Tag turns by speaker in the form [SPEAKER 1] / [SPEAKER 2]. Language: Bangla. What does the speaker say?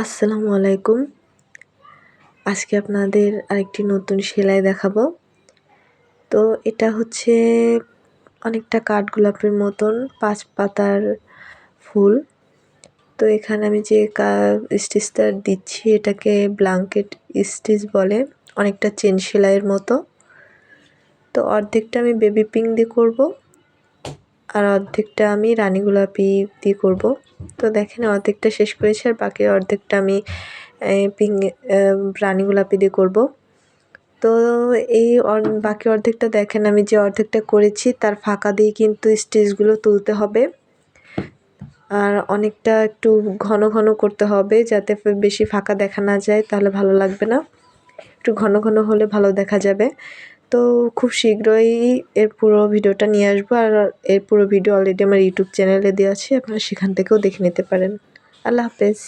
[SPEAKER 1] আসসালামু আলাইকুম। আজকে আপনাদের আরেকটি নতুন সেলাই দেখাবো। তো এটা হচ্ছে অনেকটা কাঠগোলাপের মতন ৫ পাতার ফুল। তো এখানে আমি যে স্টিচটা দিচ্ছি এটাকে ব্ল্যাঙ্কেট স্টিচ বলে, অনেকটা চেন সেলাইয়ের মতো। তো অর্ধেকটা আমি বেবি পিঙ্ক দিয়ে করব, আর অর্ধেকটা আমি রানী গোলাপি দিয়ে করব। তো দেখেন অর্ধেকটা শেষ করেছি, আর বাকি অর্ধেকটা আমি পিঙ্ক রানী গোলাপি দিয়ে করব। তো এই বাকি অর্ধেকটা দেখেন আমি যে অর্ধেকটা করেছি তার ফাঁকা দিয়ে কিন্তু স্টিচগুলো তুলতে হবে, আর অনেকটা একটু ঘন ঘন করতে হবে যাতে বেশি ফাঁকা দেখা না যায়, তাহলে ভালো লাগবে না। একটু ঘন ঘন হলে ভালো দেখা যাবে। তো খুব শীঘ্রই এর পুরো ভিডিওটা নিয়ে আসবো, আর এর পুরো ভিডিও অলরেডি আমার ইউটিউব চ্যানেলে দেওয়া আছে, আপনারা সেখান থেকেও দেখে নিতে পারেন। আল্লাহ হাফেজ।